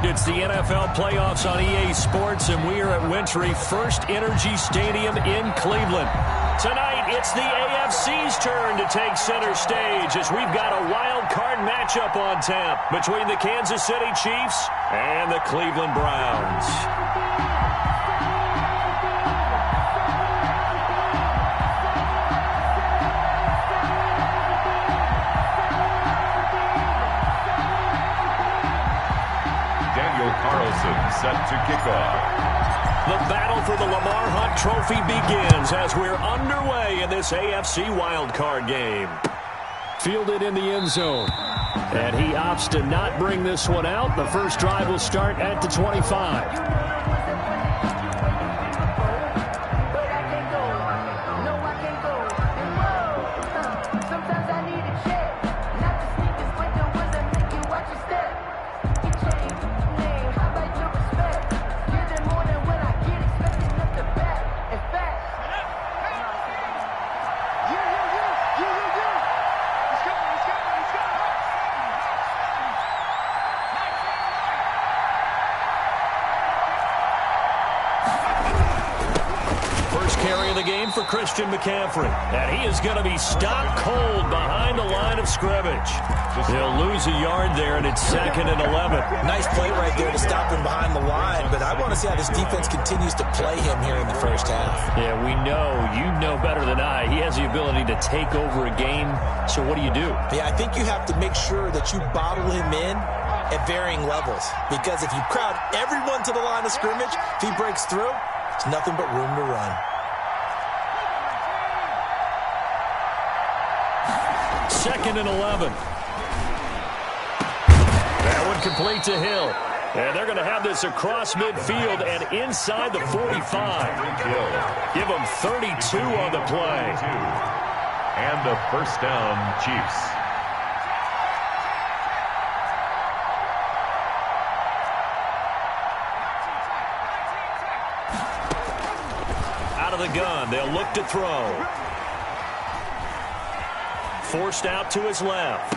It's the NFL playoffs on EA Sports, and we are at Wintry First Energy Stadium in Cleveland. Tonight, it's the AFC's turn to take center stage as we've got a wild card matchup on tap between the Kansas City Chiefs and the Cleveland Browns. Set to kick off. The battle for the Lamar Hunt Trophy begins as we're underway in this AFC wildcard game. Fielded in the end zone. And he opts to not bring this one out. The first drive will start at the 25. For Christian McCaffrey, and he is going to be stopped cold behind the line of scrimmage. He'll lose a yard there, and it's 2nd and 11. Nice play right there to stop him behind the line, but I want to see how this defense continues to play him here in the first half. Yeah, we know. You know better than I. He has the ability to take over a game, so what do you do? Yeah, I think you have to make sure that you bottle him in at varying levels, because if you crowd everyone to the line of scrimmage, if he breaks through, it's nothing but room to run. 2nd and 11. That one complete to Hill. And they're going to have this across midfield and inside the 45. Give them 32 on the play. And a first down, Chiefs. Out of the gun, they'll look to throw. Forced out to his left.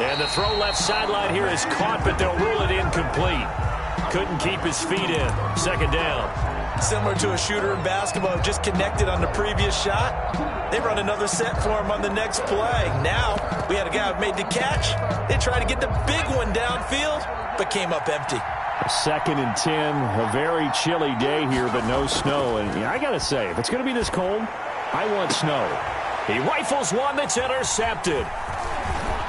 And the throw left sideline here is caught, but they'll rule it incomplete. Couldn't keep his feet in. 2nd down. Similar to a shooter in basketball, just connected on the previous shot. They run another set for him on the next play. Now, we had a guy who made the catch. They tried to get the big one downfield, but came up empty. 2nd and 10. A very chilly day here, but no snow. And I got to say, if it's going to be this cold, I want snow. He rifles one that's intercepted.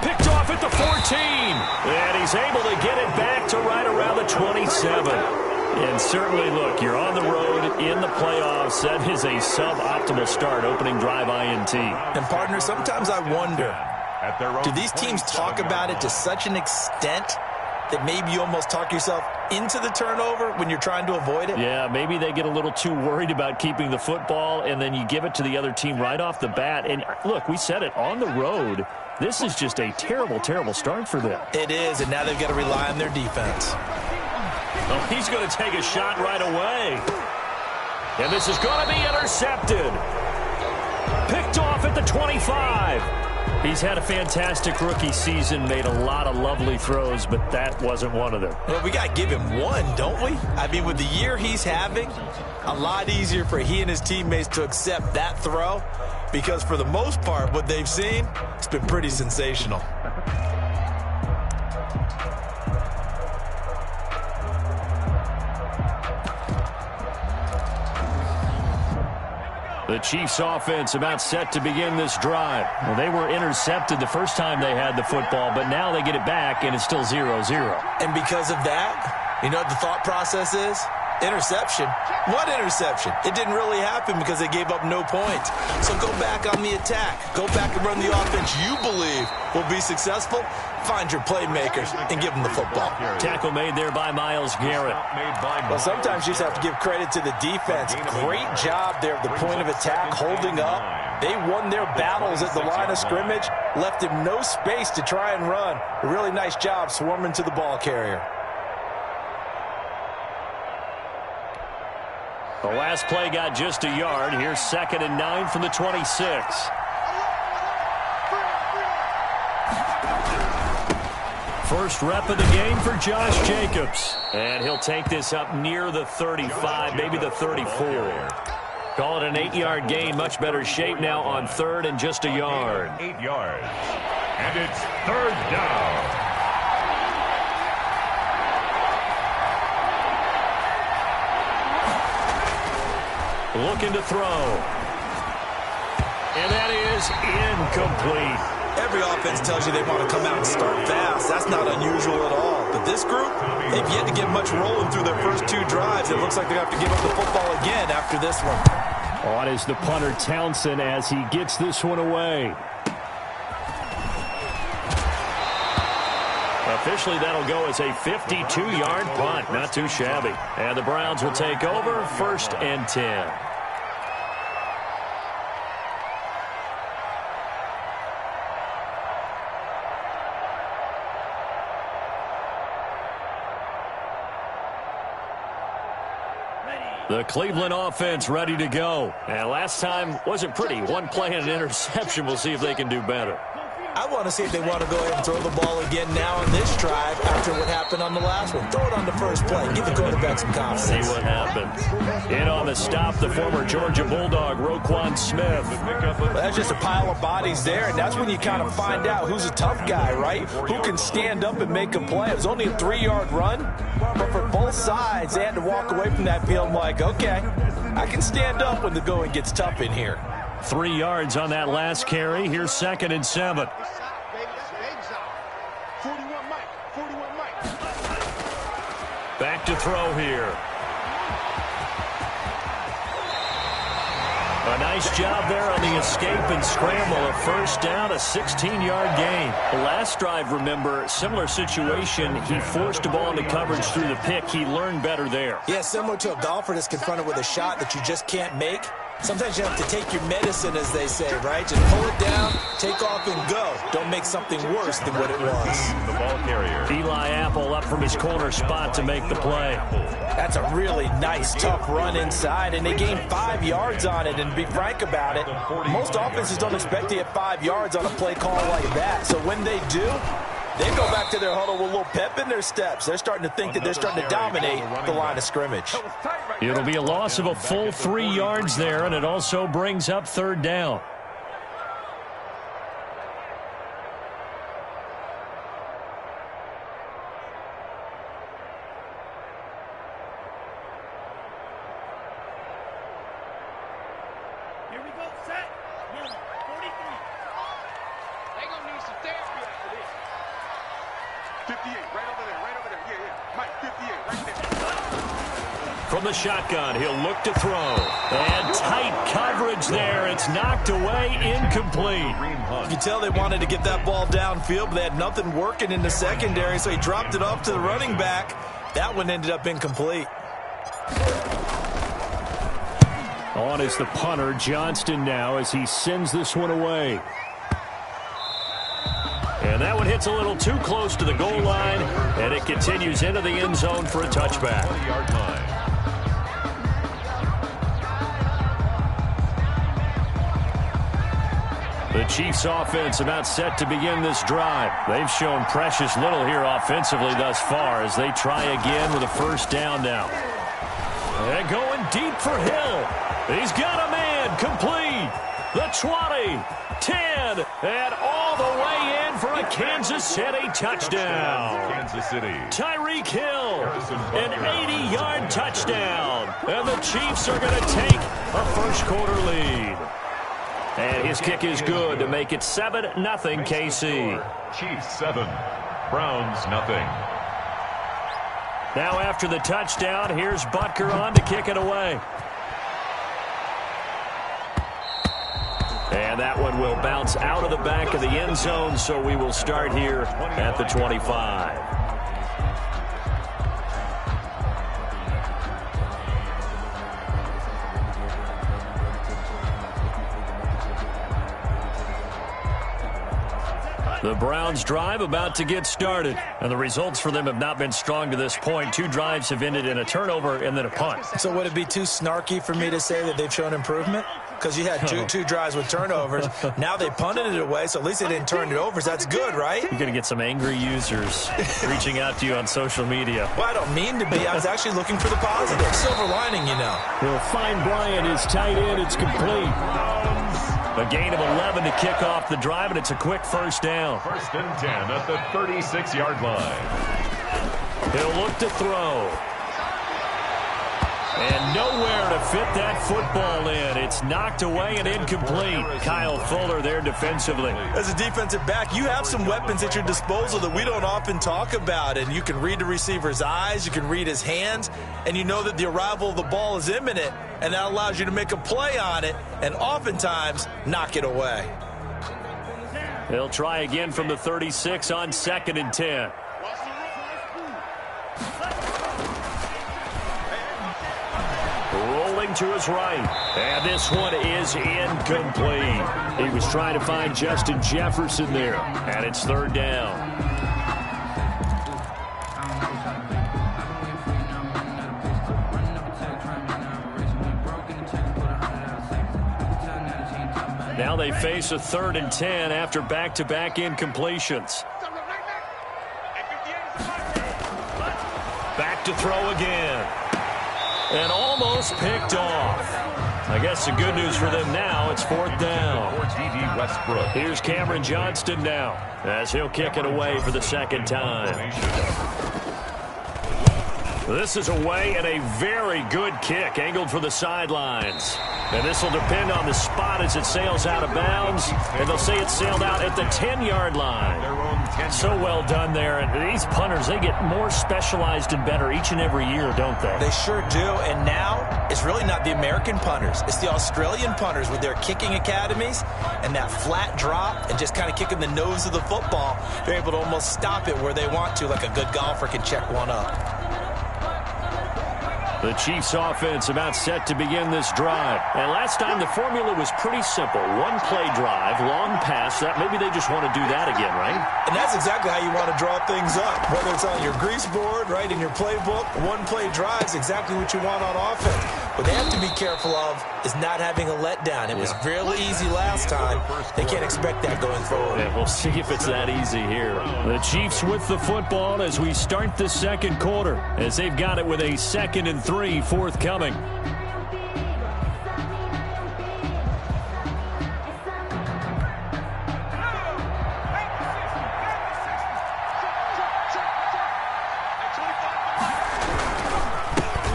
Picked off at the 14. And he's able to get it back to right around the 27. And certainly, look, you're on the road in the playoffs. That is a suboptimal start, opening drive INT. And, partner, sometimes I wonder, do these teams talk about it to such an extent that maybe you almost talk yourself into the turnover when you're trying to avoid it? Yeah, maybe they get a little too worried about keeping the football, and then you give it to the other team right off the bat. And, look, we said it, on the road, this is just a terrible, terrible start for them. It is, and now they've got to rely on their defense. Oh, he's going to take a shot right away. And this is going to be intercepted. Picked off at the 25. He's had a fantastic rookie season, made a lot of lovely throws, but that wasn't one of them. Well, we got to give him one, don't we? I mean, with the year he's having, a lot easier for he and his teammates to accept that throw, because for the most part, what they've seen, it's been pretty sensational. The Chiefs offense about set to begin this drive. Well, they were intercepted the first time they had the football, but now they get it back, and it's still 0-0. And because of that, you know what the thought process is? Interception. What interception? It didn't really happen because they gave up no points. So go back on the attack. Go back and run the offense you believe will be successful. Find your playmakers and give them the football. Tackle made there by Myles Garrett. Well, sometimes you just have to give credit to the defense. Great job there at the point of attack, holding up. They won their battles at the line of scrimmage, left him no space to try and run. A really nice job swarming to the ball carrier. The last play got just a yard. Here's 2nd and 9 from the 26. First rep of the game for Josh Jacobs. And he'll take this up near the 35, maybe the 34. Call it an 8-yard gain. Much better shape now on third and just a yard. 8 yards. And it's third down. Looking to throw. And that is incomplete. Every offense tells you they want to come out and start fast. That's not unusual at all. But this group, they've yet to get much rolling through their first 2 drives. It looks like they're going to have to give up the football again after this one. On is the punter Townsend as he gets this one away. Officially, that'll go as a 52-yard punt. Not too shabby. And the Browns will take over, first and 10. The Cleveland offense ready to go. And last time wasn't pretty. One play and an interception. We'll see if they can do better. I want to see if they want to go ahead and throw the ball again now on this drive after what happened on the last one. Throw it on the first play. Give the quarterback some confidence. See what happens. In on the stop, the former Georgia Bulldog, Roquan Smith. Well, that's just a pile of bodies there, and that's when you kind of find out who's a tough guy, right? Who can stand up and make a play. It was only a 3-yard run, but for both sides, they had to walk away from that field like, okay, I can stand up when the going gets tough in here. 3 yards on that last carry. Here's 2nd and 7. Back to throw here. A nice job there on the escape and scramble. A first down, a 16-yard gain. The last drive, remember, similar situation. He forced the ball into coverage through the pick. He learned better there. Yeah, similar to a golfer that's confronted with a shot that you just can't make. Sometimes you have to take your medicine, as they say, right? Just pull it down, take off, and go. Don't make something worse than what it was. The ball carrier. Eli Apple up from his corner spot to make the play. That's a really nice, tough run inside, and they gained 5 yards on it. And to be frank about it, most offenses don't expect to get 5 yards on a play call like that. So when they do, they go back to their huddle with a little pep in their steps. They're starting to think that they're starting to dominate the line of scrimmage. It'll be a loss of a full 3 yards there, and it also brings up third down. Here we go, set. Number 43. They gonna need some therapy after this. 58, right over there, yeah. Mike, 58, right there. From the shotgun, he'll look to throw. And tight coverage there. It's knocked away, incomplete. You can tell they wanted to get that ball downfield, but they had nothing working in the secondary, so he dropped it off to the running back. That one ended up incomplete. On is the punter, Johnston now, as he sends this one away. And that one hits a little too close to the goal line, and it continues into the end zone for a touchback. 20-yard line. The Chiefs offense about set to begin this drive. They've shown precious little here offensively thus far as they try again with a first down now. And going deep for Hill. He's got a man complete. The 20, 10, and all the way in for a Kansas City touchdown. Kansas City. Tyreek Hill, an 80-yard touchdown. And the Chiefs are going to take a first-quarter lead. And his kick is good to make it 7-0 KC. Chiefs 7, Browns nothing. Now after the touchdown, here's Butker on to kick it away. And that one will bounce out of the back of the end zone, so we will start here at the 25. The Browns drive about to get started, and the results for them have not been strong to this point. 2 drives have ended in a turnover and then a punt. So would it be too snarky for me to say that they've shown improvement? because you had two drives with turnovers. Now they punted it away, so at least they didn't turn it over. So that's good, right? You're going to get some angry users reaching out to you on social media. Well, I don't mean to be. I was actually looking for the positive. Silver lining, you know. He'll find Bryant, his tight end. It's complete. A gain of 11 to kick off the drive, and it's a quick first down. 1st and 10 at the 36-yard line. He'll look to throw. And nowhere to fit that football in. It's knocked away and incomplete. Kyle Fuller there defensively. As a defensive back, you have some weapons at your disposal that we don't often talk about. And you can read the receiver's eyes, you can read his hands, and you know that the arrival of the ball is imminent. And that allows you to make a play on it and oftentimes knock it away. They'll try again from the 36 on 2nd and 10. Rolling to his right. And this one is incomplete. He was trying to find Justin Jefferson there. And it's 3rd down. Now they face a 3rd and 10 after back-to-back incompletions. Back to throw again. And almost picked off. I guess the good news for them now, it's 4th down. Here's Cameron Johnston now, as he'll kick it away for the 2nd time. This is away and a very good kick, angled for the sidelines. And this will depend on the spot as it sails out of bounds. And they'll say it sailed out at the 10-yard line. So well done there. And these punters, they get more specialized and better each and every year, don't they? They sure do. And now it's really not the American punters. It's the Australian punters with their kicking academies and that flat drop and just kind of kicking the nose of the football. They're able to almost stop it where they want to, like a good golfer can check one up. The Chiefs offense about set to begin this drive. And last time the formula was pretty simple. One play drive, long pass. That maybe they just want to do that again, right? And that's exactly how you want to draw things up. Whether it's on your grease board, right, in your playbook, one play drive is exactly what you want on offense. What they have to be careful of is not having a letdown. It was really easy last time. They can't expect that going forward. Yeah, we'll see if it's that easy here. The Chiefs with the football as we start the 2nd quarter, as they've got it with a 2nd and 3 forthcoming.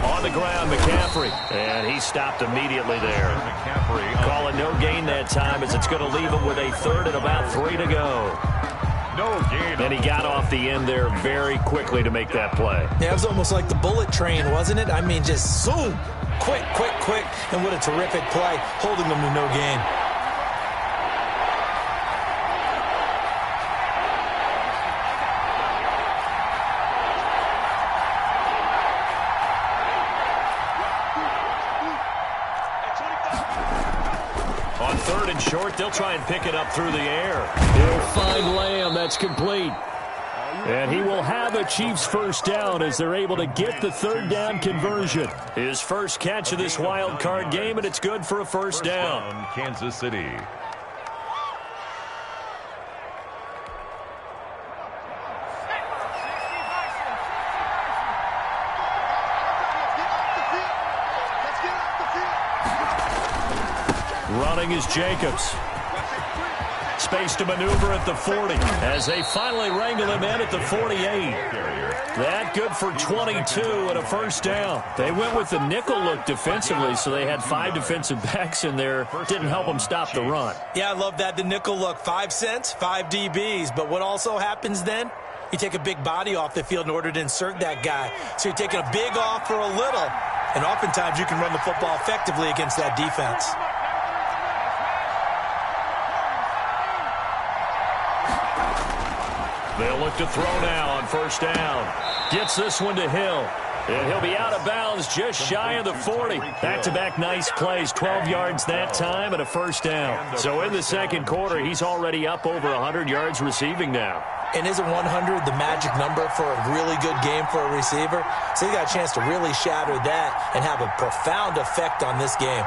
On the ground, McCaffrey, and he stopped immediately there. Calling no gain that time as it's going to leave him with a 3rd and about 3 to go. No gain. And he got off the end there very quickly to make that play. Yeah, it was almost like the bullet train, wasn't it? I mean, just zoom. Quick, quick, quick. And what a terrific play, holding them to no gain. On 3rd and short, they'll try and pick it up through the air. He'll find Lamb. That's complete. And he will have a Chiefs first down as they're able to get the 3rd down conversion. His first catch of this wild card game, and it's good for a first down. Kansas City. Running is Jacobs. Space to maneuver at the 40 as they finally wrangle him in at the 48. That good for 22 and a first down. They went with the nickel look defensively, so they had 5 defensive backs in there. Didn't help them stop the run. Yeah, I love that, the nickel look. 5 cents, 5 DBs. But what also happens then? You take a big body off the field in order to insert that guy. So you're taking a big off for a little. And oftentimes you can run the football effectively against that defense. They'll look to throw now on first down. Gets this one to Hill. And he'll be out of bounds just shy of the 40. Back-to-back nice plays, 12 yards that time and a first down. So in the 2nd quarter, he's already up over 100 yards receiving now. And isn't 100 the magic number for a really good game for a receiver? So he got a chance to really shatter that and have a profound effect on this game.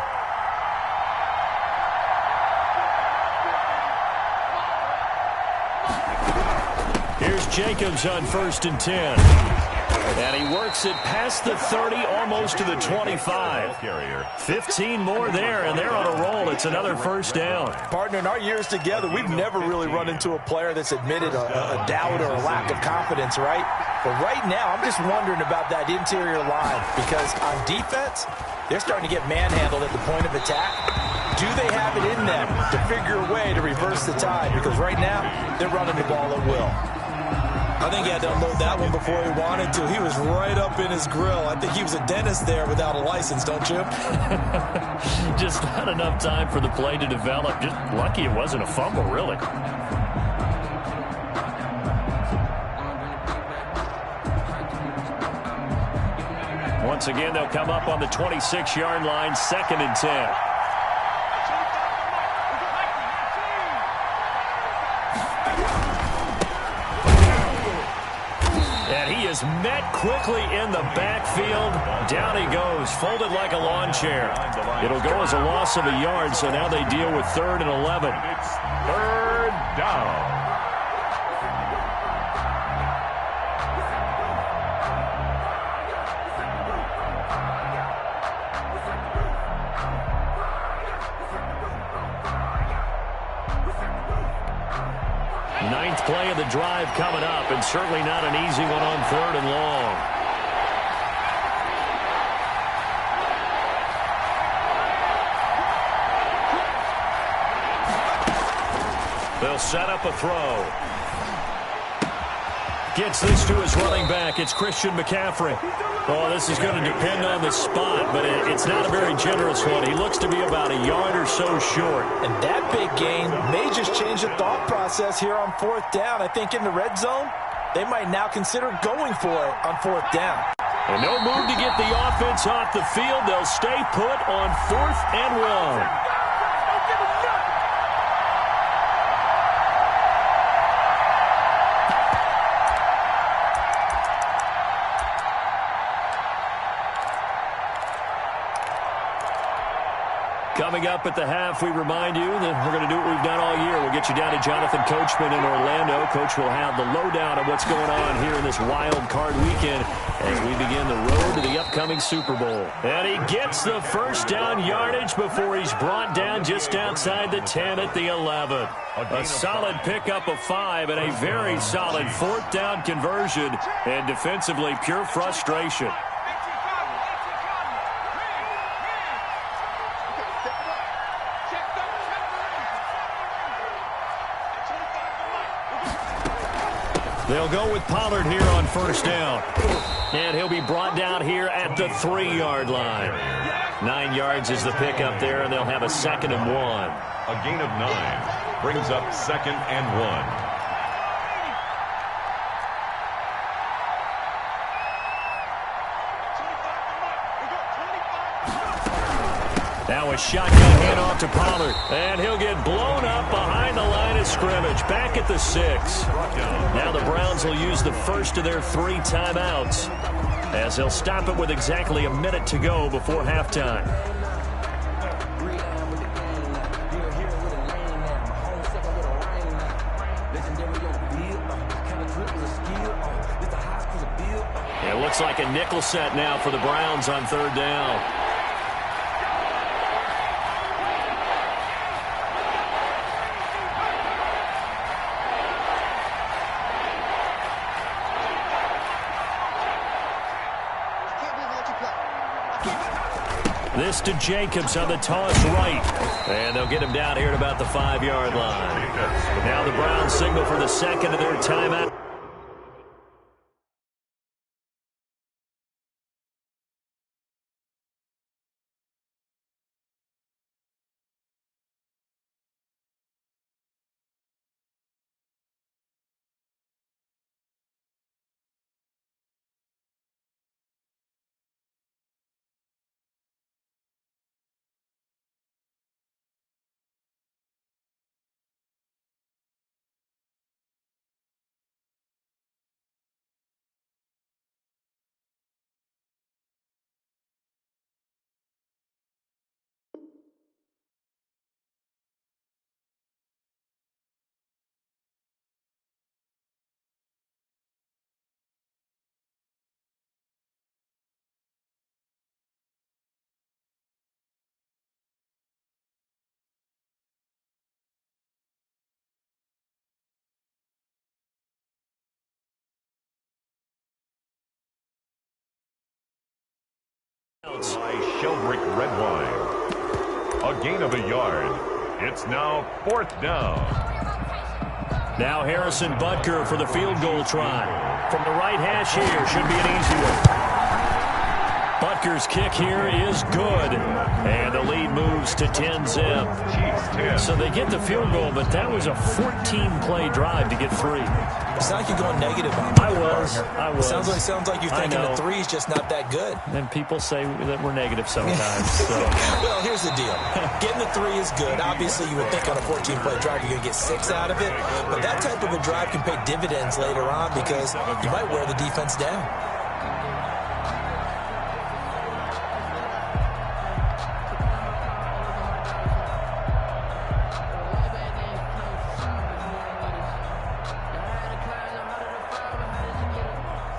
Jacobs on 1st and 10. And he works it past the 30, almost to the 25. 15 more there, and they're on a roll. It's another first down. Partner, in our years together, we've never really run into a player that's admitted a doubt or a lack of confidence, right? But right now, I'm just wondering about that interior line because on defense, they're starting to get manhandled at the point of attack. Do they have it in them to figure a way to reverse the tide? Because right now, they're running the ball at will. I think he had to unload that one before he wanted to. He was right up in his grill. I think he was a dentist there without a license, don't you? Just not enough time for the play to develop. Just lucky it wasn't a fumble, really. Once again, they'll come up on the 26-yard line, 2nd and 10. Is met quickly in the backfield. Down he goes, folded like a lawn chair. It'll go as a loss of a yard, so now they deal with 3rd and 11. It's 3rd down. Ninth play of the drive coming up, and certainly not an easy one on 3rd and long. They'll set up a throw. Gets this to his running back. It's Christian McCaffrey. Oh, this is going to depend on the spot, but it's not a very generous one. He looks to be about a yard or so short. And that big gain may just change the thought process here on 4th down. I think in the red zone, they might now consider going for it on 4th down. And no move to get the offense off the field. They'll stay put on 4th and 1. Coming up at the half, we remind you that we're going to do what we've done all year. We'll get you down to Jonathan Coachman in Orlando. Coach will have the lowdown of what's going on here in this wild card weekend as we begin the road to the upcoming Super Bowl. And he gets the first down yardage before he's brought down just outside the 10 at the 11. A solid pickup of 5 and a very solid 4th down conversion, and defensively pure frustration. They'll go with Pollard here on 1st down. And he'll be brought down here at the 3-yard line. 9 yards is the pickup there, and they'll have a 2nd and 1. A gain of 9 brings up 2nd and 1. Now a shotgun handoff to Pollard, and he'll get blown up behind the line of scrimmage, back at the 6. Now the Browns will use the first of their 3 timeouts, as they'll stop it with exactly a minute to go before halftime. It looks like a nickel set now for the Browns on 3rd down. This to Jacobs on the toss right. And they'll get him down here at about the 5-yard line. Now the Browns signal for the 2nd of their timeout. By Sheldrick Redwine. A gain of a yard. It's now 4th down. Now Harrison Butker for the field goal try. From the right hash here, should be an easy one. Butker's kick here is good. And the lead moves to 10-zip. So they get the field goal, but that was a 14-play drive to get 3. It's not like you're going negative on that. I was. Sounds like you're thinking the 3 is just not that good. And people say that we're negative sometimes. So. Well, here's the deal. Getting the 3 is good. Obviously, you would think on a 14-play drive you're going to get 6 out of it. But that type of a drive can pay dividends later on because you might wear the defense down.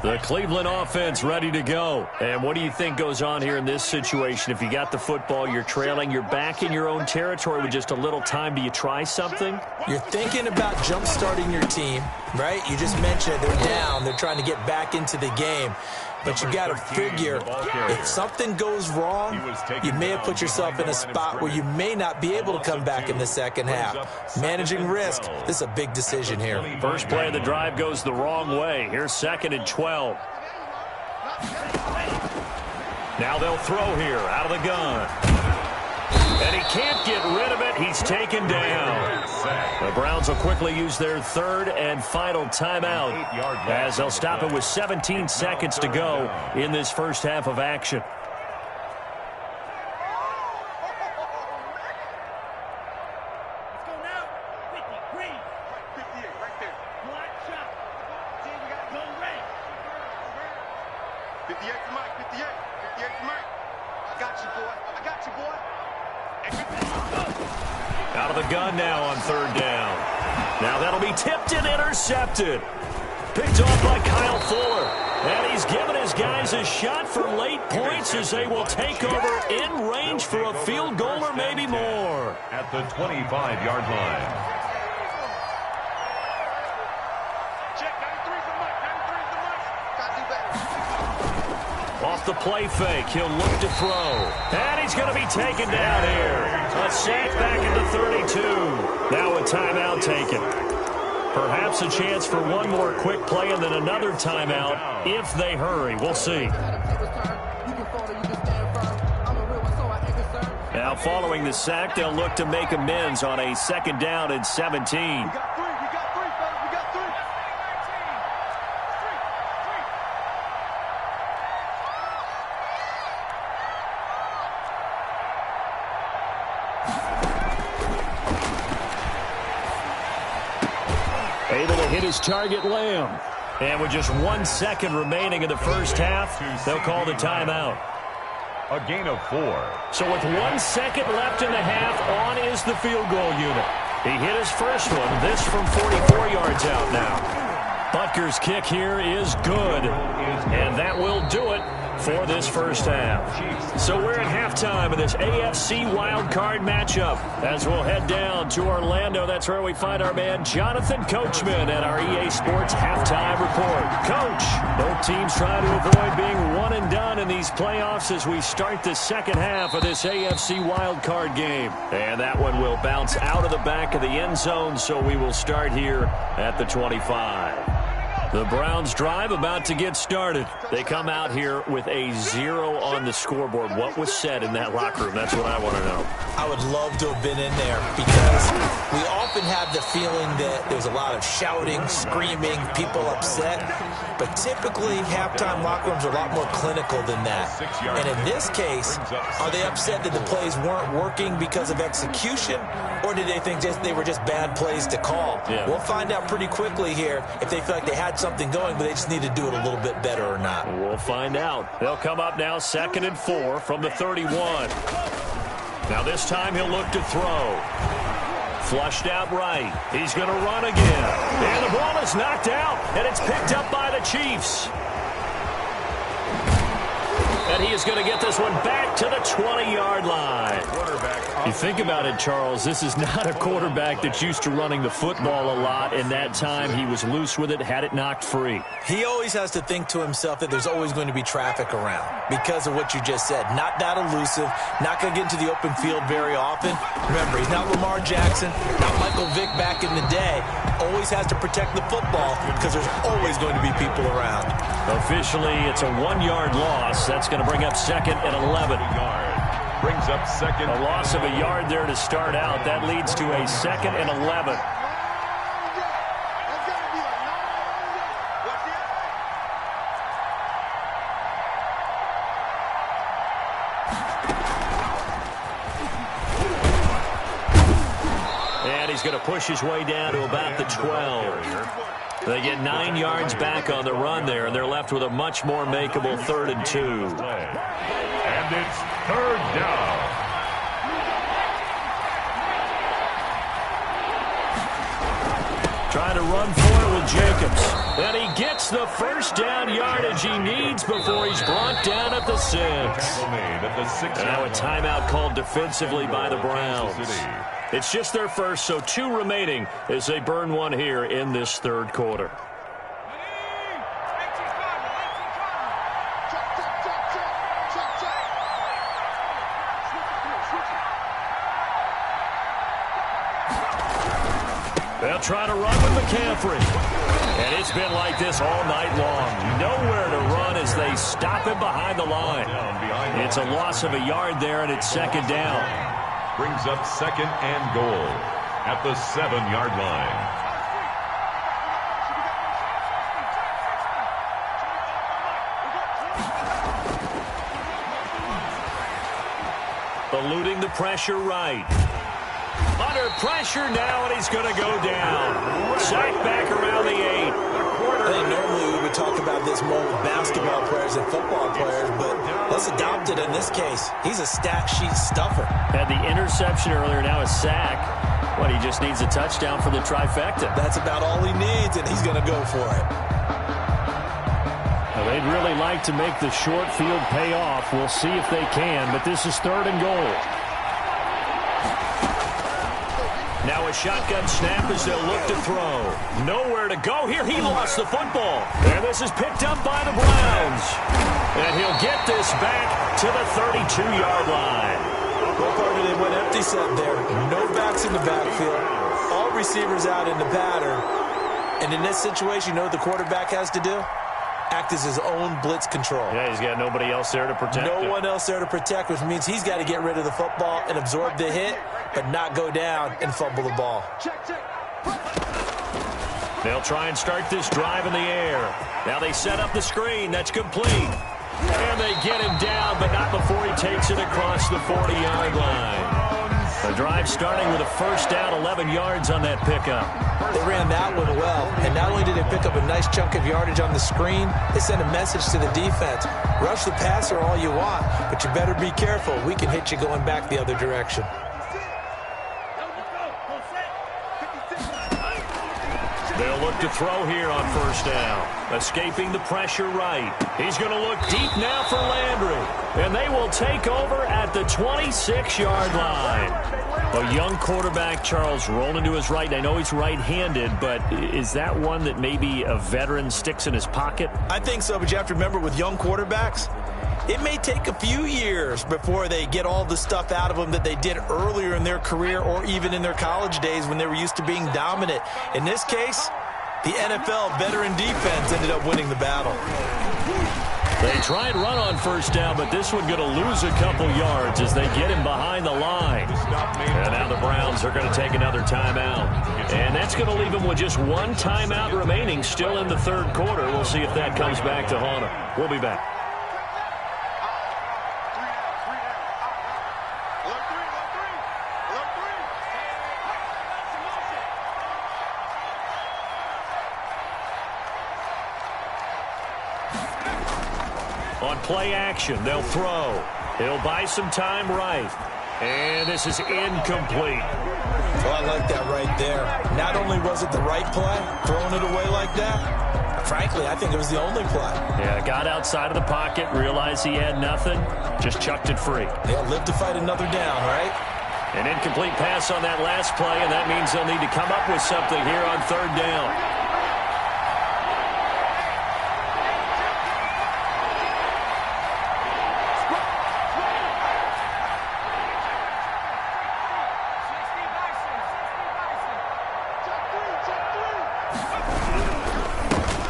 The Cleveland offense ready to go. And what do you think goes on here in this situation? If you got the football, you're trailing, you're back in your own territory with just a little time. Do you try something? You're thinking about jump-starting your team, right? You just mentioned they're down. They're trying to get back into the game. But you got to figure if something goes wrong, you may have put yourself in a spot where you may not be able to come back in the second half. Managing risk, this is a big decision here. First play of the drive goes the wrong way. Here's 2nd and 12. Now they'll throw here out of the gun. And he can't get rid of it. He's taken down. The Browns will quickly use their 3rd and final timeout as they'll stop it with 17 seconds to go in this first half of action. Let's go now. 50, green. 58, right there. Black shot. See, we got to go red. 58 to Mike, 58. 58 to Mike. I got you, boy. I got you, boy. Out of the gun now on 3rd down. Now that'll be tipped and intercepted. Picked off by Kyle Fuller. And he's given his guys a shot for late points as they will take over in range for a field goal or maybe more. At the 25-yard line. Check, 93's the Mike. 93's the Mike. Gotta do better. Off the play fake, he'll look to throw. And he's going to be taken down here. A sack back at the 32. Now a timeout taken. Perhaps a chance for one more quick play and then another timeout if they hurry. We'll see. Now following the sack, they'll look to make amends on a 2nd down and 17. We got 3, fellas. We got 3. Able to hit his target, Lamb. And with just 1 second remaining in the first half, they'll call the timeout. A gain of 4. So with 1 second left in the half, on is the field goal unit. He hit his first one. This from 44 yards out now. Butker's kick here is good. And that will do it for this first half. So we're at halftime of this AFC wildcard matchup. As we'll head down to Orlando, that's where we find our man Jonathan Coachman at our EA Sports halftime report. Coach, both teams try to avoid being one and done in these playoffs as we start the second half of this AFC wildcard game. And that one will bounce out of the back of the end zone, so we will start here at the 25. The Browns drive about to get started. They come out here with a 0 on the scoreboard. What was said in that locker room? That's what I want to know. I would love to have been in there because we often have the feeling that there's a lot of shouting, screaming, people upset. But typically, halftime locker rooms are a lot more clinical than that. And in this case, are they upset that the plays weren't working because of execution? Or did they think they were just bad plays to call? Yeah. We'll find out pretty quickly here if they feel like they had something going, but they just need to do it a little bit better or not. We'll find out. They'll come up now 2nd and 4 from the 31. Now this time he'll look to throw. Flushed out right. He's going to run again. And the ball is knocked out, and it's picked up by the Chiefs. And And he is going to get this one back to the 20-yard line. You think about it, Charles, this is not a quarterback that's used to running the football a lot. In that time, he was loose with it, had it knocked free. He always has to think to himself that there's always going to be traffic around because of what you just said. Not that elusive, not going to get into the open field very often. Remember, he's not Lamar Jackson, not Michael Vick back in the day. Always has to protect the football because there's always going to be people around. Officially, it's a 1-yard loss. That's going to bring up 2nd and 11. Brings up 2nd. A loss of a yard there to start out. That leads to a 2nd and 11. And he's going to push his way down to about the 12. They get 9 yards back on the run there, and they're left with a much more makeable 3rd and 2. And it's 3rd down. Trying to run for it with Jacobs. And he gets the first down yardage he needs before he's brought down at the 6. And now a timeout called defensively by the Browns. It's just their first, so 2 remaining as they burn one here in this 3rd quarter. They'll try to run with McCaffrey. And it's been like this all night long. Nowhere to run as they stop him behind the line. It's a loss of a yard there, and it's 2nd down. Brings up 2nd and goal at the 7-yard line. Eluding the pressure right. Under pressure now, and he's going to go down. Sacked back around the 8. I think normally we would talk about this more with basketball players and football players, but let's adopt it in this case. He's a stat sheet stuffer. Had the interception earlier, now a sack. What, he just needs a touchdown for the trifecta. That's about all he needs, and he's going to go for it. Well, they'd really like to make the short field pay off. We'll see if they can, but this is 3rd and goal. Now a shotgun snap as they'll look to throw. Nowhere to go here. He lost the football. And this is picked up by the Browns. And he'll get this back to the 32-yard line. Well, partner, they went empty set there. No backs in the backfield. All receivers out in the pattern. And in this situation, you know what the quarterback has to do? Act as his own blitz control. Yeah, he's got nobody else there to protect him. No one else there to protect, which means he's got to get rid of the football and absorb the hit, but not go down and fumble the ball. They'll try and start this drive in the air. Now they set up the screen. That's complete. And they get him down, but not before he takes it across the 40-yard line. The drive starting with a 1st down, 11 yards on that pickup. They ran that one well, and not only did they pick up a nice chunk of yardage on the screen, they sent a message to the defense. Rush the passer all you want, but you better be careful. We can hit you going back the other direction. They'll look to throw here on 1st down. Escaping the pressure right. He's going to look deep now for Landry. And they will take over at the 26-yard line. A young quarterback, Charles, rolling to his right. I know he's right-handed, but is that one that maybe a veteran sticks in his pocket? I think so, but you have to remember with young quarterbacks, it may take a few years before they get all the stuff out of them that they did earlier in their career or even in their college days when they were used to being dominant. In this case, the NFL veteran defense ended up winning the battle. They try and run on 1st down, but this one going to lose a couple yards as they get him behind the line. And now the Browns are going to take another timeout. And that's going to leave them with just 1 timeout remaining still in the 3rd quarter. We'll see if that comes back to haunt them. We'll be back. On play action, they'll throw. He'll buy some time right. And this is incomplete. Oh, I like that right there. Not only was it the right play, throwing it away like that, Frankly, I think it was the only play. Yeah, got outside of the pocket, realized he had nothing, just chucked it free. They'll live to fight another down, right? An incomplete pass on that last play, and that means they'll need to come up with something here on third down.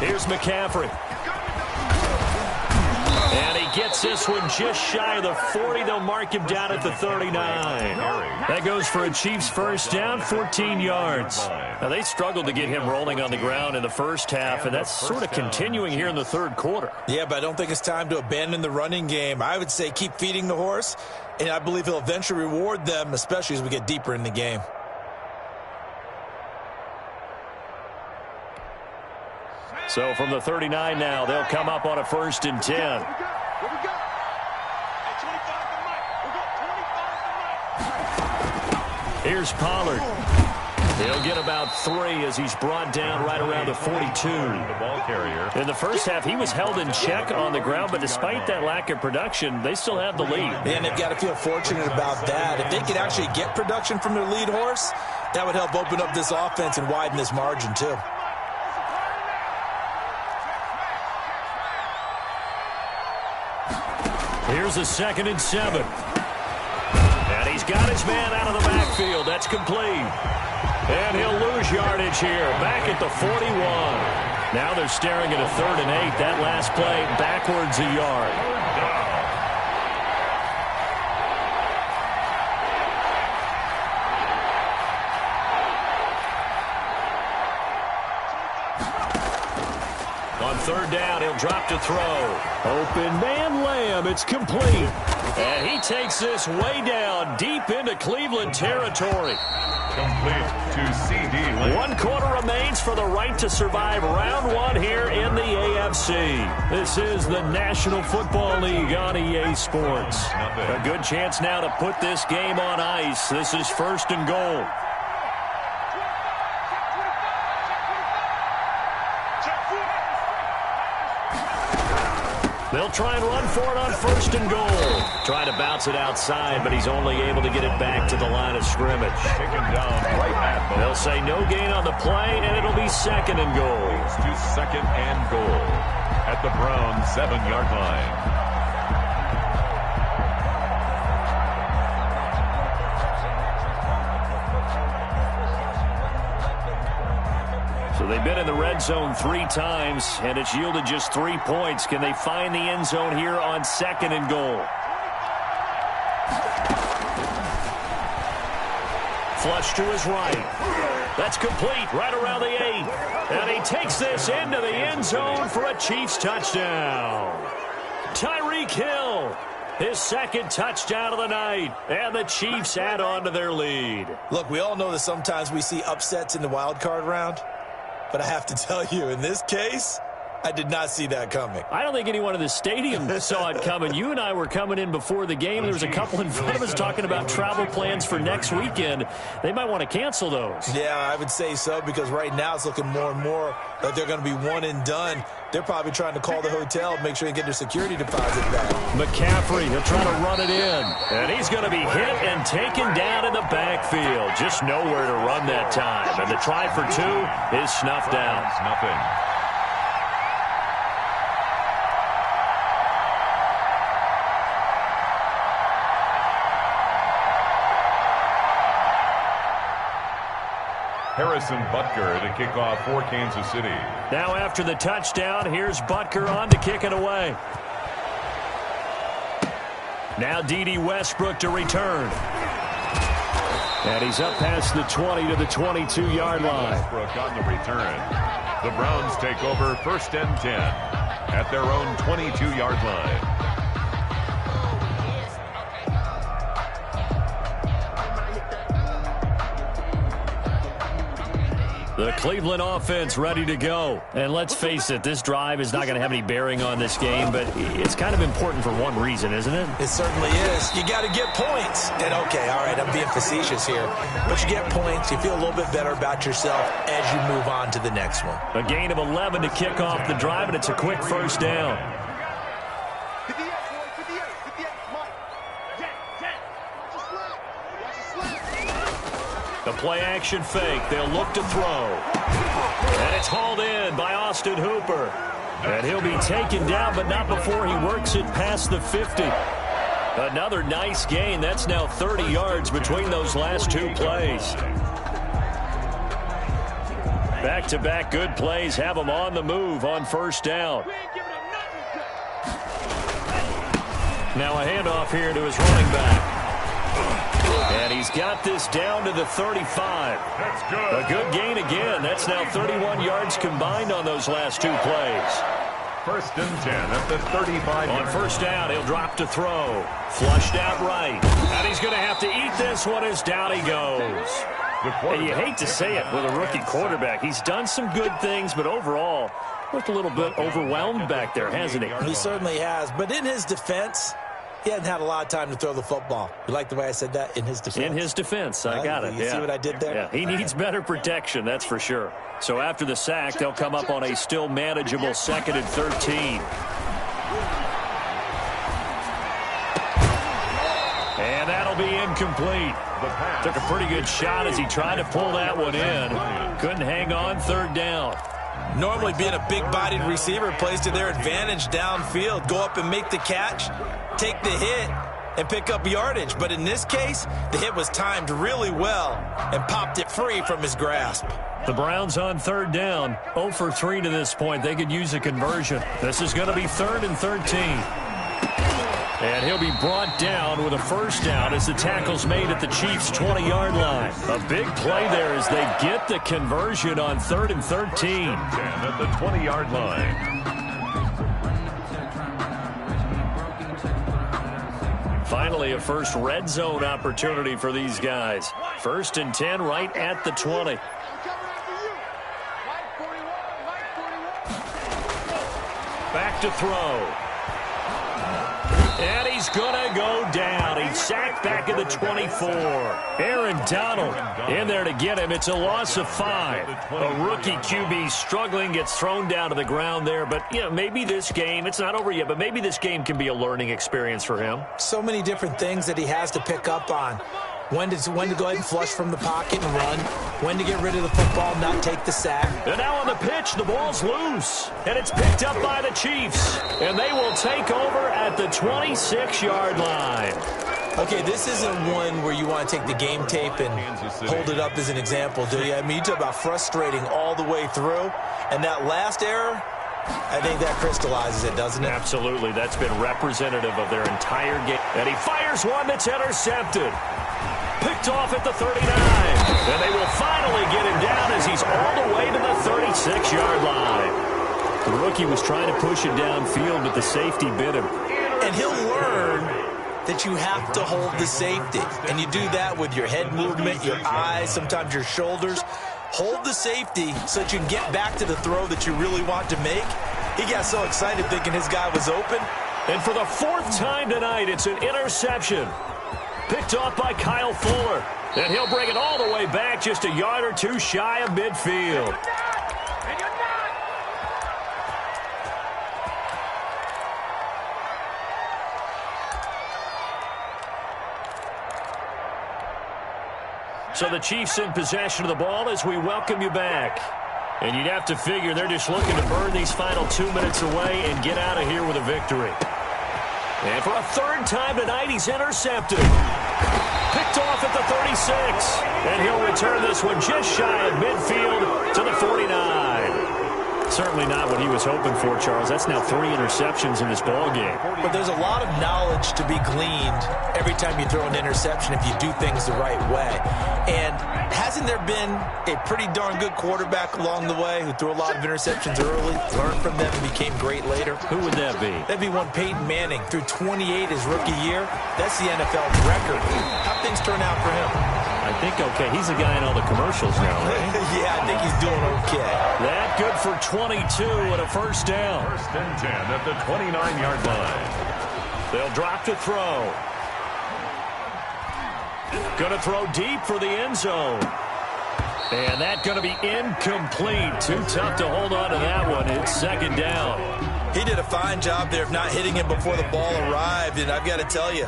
Here's McCaffrey. And he gets this one just shy of the 40. They'll mark him down at the 39. That goes for a Chiefs first down, 14 yards. Now, they struggled to get him rolling on the ground in the first half, and that's sort of continuing here in the third quarter. Yeah, but I don't think it's time to abandon the running game. I would say keep feeding the horse, and I believe he'll eventually reward them, especially as we get deeper in the game. So from the 39 now, they'll come up on a 1st and 10. Here we go. Hey, 25 to Mike. We got 25 to Mike. Here's Pollard. He'll get about 3 as he's brought down right around the 42. The ball carrier. In the first half, he was held in check on the ground, but despite that lack of production, they still have the lead. And they've got to feel fortunate about that. If they could actually get production from their lead horse, that would help open up this offense and widen this margin too. Here's a 2nd and 7. And he's got his man out of the backfield. That's complete. And he'll lose yardage here. Back at the 41. Now they're staring at a 3rd and 8. That last play backwards a yard. On 3rd down, he'll drop to throw. Open man Lamb. It's complete. And he takes this way down deep into Cleveland territory. Complete to C.D. Lamb. 1 quarter remains for the right to survive round 1 here in the AFC. This is the National Football League on EA Sports. A good chance now to put this game on ice. This is 1st and goal. They'll try and run for it on 1st and goal. Trying to bounce it outside, but he's only able to get it back to the line of scrimmage. Taken down right at the They'll say no gain on the play, and it'll be 2nd and goal. to 2nd and goal at the Browns 7-yard line. So they've been in the red zone 3 times, and it's yielded just 3 points. Can they find the end zone here on 2nd and goal? Flush to his right. That's complete right around the 8. And he takes this into the end zone for a Chiefs touchdown. Tyreek Hill, his 2nd touchdown of the night, and the Chiefs add on to their lead. Look, we all know that sometimes we see upsets in the wild card round, but I have to tell you, in this case, I did not see that coming. I don't think anyone in the stadium saw it coming. You and I were coming in before the game. There was a couple in front of us talking about travel plans for next weekend. They might want to cancel those. Yeah, I would say so, because right now it's looking more and more like they're going to be one and done. They're probably trying to call the hotel, make sure they get their security deposit back. McCaffrey, he'll try to run it in. And he's going to be hit and taken down in the backfield. Just nowhere to run that time. And the try for 2 is snuffed out. Nothing. Harrison Butker to kick off for Kansas City. Now after the touchdown, here's Butker on to kick it away. Now D.D. Westbrook to return. And he's up past the 20 to the 22-yard line. Westbrook on the return. The Browns take over 1st and 10 at their own 22-yard line. The Cleveland offense ready to go. And let's face it, this drive is not going to have any bearing on this game, but it's kind of important for one reason, isn't it? It certainly is. You got to get points. And okay, all right, I'm being facetious here. But you get points, you feel a little bit better about yourself as you move on to the next one. A gain of 11 to kick off the drive, and it's a quick first down. 58, boy, 58, 58, Mike. 10, 10. Watch the slap. The play-action fake. They'll look to throw. And it's hauled in by Austin Hooper. And he'll be taken down, but not before he works it past the 50. Another nice gain. That's now 30 yards between those last two plays. Back-to-back good plays have them on the move on first down. Now a handoff here to his running back. And he's got this down to the 35. That's good. A good gain again. That's now 31 yards combined on those last two plays. First and 10 at the 35. On first down, he'll drop to throw. Flushed out right. And he's going to have to eat this one as down he goes. And you hate to say it with a rookie quarterback. He's done some good things, but overall, looked a little bit overwhelmed back there, hasn't he? He certainly has. But in his defense, he hasn't had a lot of time to throw the football. You like the way I said that? In his defense. In his defense. I got it. You see what I did there? Yeah, he needs better protection, that's for sure. So after the sack, they'll come up on a still manageable 2nd and 13. And that'll be incomplete. Took a pretty good shot as he tried to pull that one in. Couldn't hang on, 3rd down. Normally being a big-bodied receiver plays to their advantage downfield. Go up and make the catch, take the hit, and pick up yardage. But in this case, the hit was timed really well and popped it free from his grasp. The Browns on 3rd down. 0 for 3 to this point. They could use a conversion. This is going to be 3rd and 13. And he'll be brought down with a first down as the tackle's made at the Chiefs' 20-yard line. A big play there as they get the conversion on 3rd and 13. At the 20-yard line. Finally, a first red zone opportunity for these guys. 1st and 10 right at the 20. Back to throw. And he's going to go down. He's sacked back at the 24. Aaron Donald in there to get him. It's a loss of 5. A rookie QB struggling, gets thrown down to the ground there. But, you know, maybe this game, it's not over yet, but maybe this game can be a learning experience for him. So many different things that he has to pick up on. When to go ahead and flush from the pocket and run. When to get rid of the football, not take the sack. And now on the pitch, the ball's loose. And it's picked up by the Chiefs. And they will take over at the 26-yard line. Okay, this isn't one where you want to take the game tape and hold it up as an example, do you? I mean, you talk about frustrating all the way through. And that last error, I think that crystallizes it, doesn't it? Absolutely. That's been representative of their entire game. And he fires one that's intercepted. Picked off at the 39. And they will finally get him down as he's all the way to the 36-yard line. The rookie was trying to push it downfield, but the safety bit him. And he'll learn that you have to hold the safety. And you do that with your head movement, your eyes, sometimes your shoulders. Hold the safety so that you can get back to the throw that you really want to make. He got so excited thinking his guy was open. And for the 4th time tonight, it's an interception. Picked off by Kyle Fuller. And he'll bring it all the way back just a yard or two shy of midfield. So the Chiefs in possession of the ball as we welcome you back. And you'd have to figure they're just looking to burn these final 2 minutes away and get out of here with a victory. And for a 3rd time tonight, he's intercepted. Picked off at the 36. And he'll return this one just shy of midfield to the 49. Certainly not what he was hoping for, Charles. That's now 3 interceptions in this ball game. But there's a lot of knowledge to be gleaned every time you throw an interception if you do things the right way. And hasn't there been a pretty darn good quarterback along the way who threw a lot of interceptions early, learned from them, and became great later? Who would that be? That'd be one Peyton Manning. Threw 28 his rookie year. That's the NFL record. How things turn out for him? I think okay. He's the guy in all the commercials now, right? Yeah, I think he's doing okay. That good for 22 and a first down. First and 10 at the 29-yard line. They'll drop to throw. Going to throw deep for the end zone. And that's going to be incomplete. Too tough to hold on to that one. It's second down. He did a fine job there of not hitting him before the ball arrived. And I've got to tell you,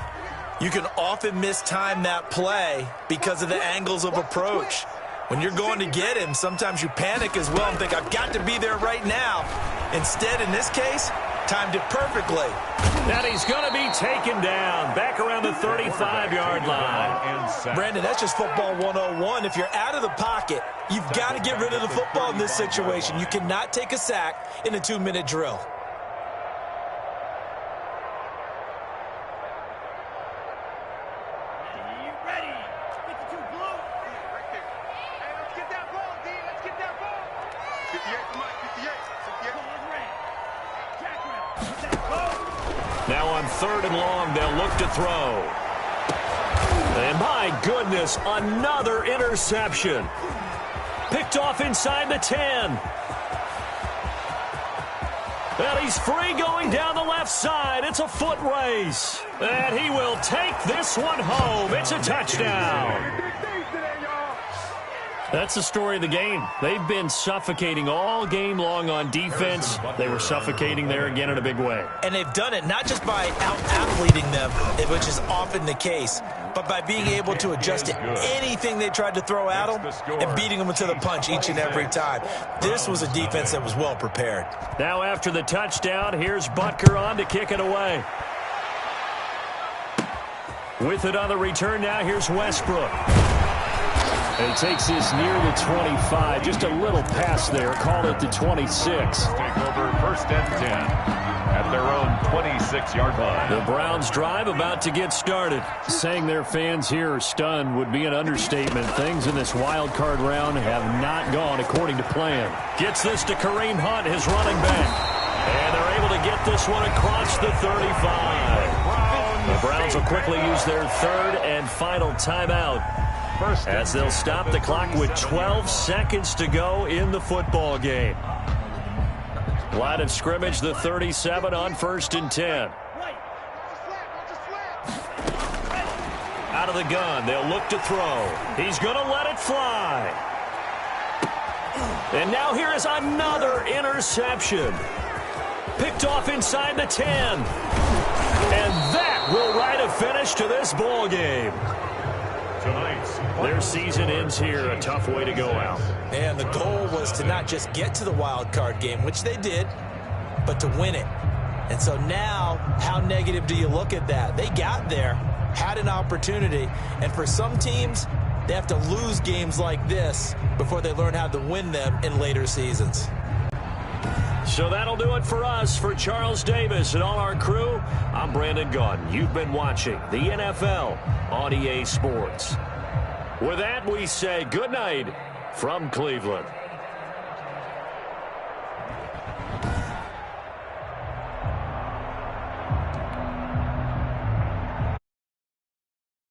you can often mistime that play because of the angles of approach. When you're going to get him, sometimes you panic as well and think, I've got to be there right now. Instead, in this case, timed it perfectly. And he's going to be taken down back around the 35-yard line. Brandon, that's just football 101. If you're out of the pocket, you've got to get rid of the football in this situation. You cannot take a sack in a 2-minute drill. Ready. 52 blue. Right there. Hey, let's get that ball, D. Let's get that ball. 58, Mike. 58. 58. Now on 3rd and long, they'll look to throw. And my goodness, another interception. Picked off inside the 10. And he's free going down the left side. It's a foot race. And he will take this one home. It's a touchdown. That's the story of the game. They've been suffocating all game long on defense. They were suffocating there again in a big way. And they've done it not just by out-athleting them, which is often the case, but by being able to adjust to anything they tried to throw at them and beating them to the punch each and every time. This was a defense that was well prepared. Now after the touchdown, here's Butker on to kick it away. With it on the return now, here's Westbrook. And he takes this near the 25. Just a little pass there. Call it the 26. Take over first and 10 at their own 26-yard line. The Browns drive about to get started. Saying their fans here are stunned would be an understatement. Things in this wild card round have not gone according to plan. Gets this to Kareem Hunt, his running back. And they're able to get this one across the 35. The Browns will quickly use their 3rd and final timeout, as they'll stop the clock with 12 seconds to go in the football game. Line of scrimmage, the 37 on 1st and 10. Out of the gun, they'll look to throw. He's going to let it fly. And now here is another interception. Picked off inside the 10. And that will write a finish to this ball game. Their season ends here. A tough way to go out. And the goal was to not just get to the wild card game, which they did, but to win it. And so now, how negative do you look at that? They got there, had an opportunity, and for some teams, they have to lose games like this before they learn how to win them in later seasons. So that'll do it for us. For Charles Davis and all our crew, I'm Brandon Gaudin. You've been watching the NFL on EA Sports. With that, we say good night from Cleveland.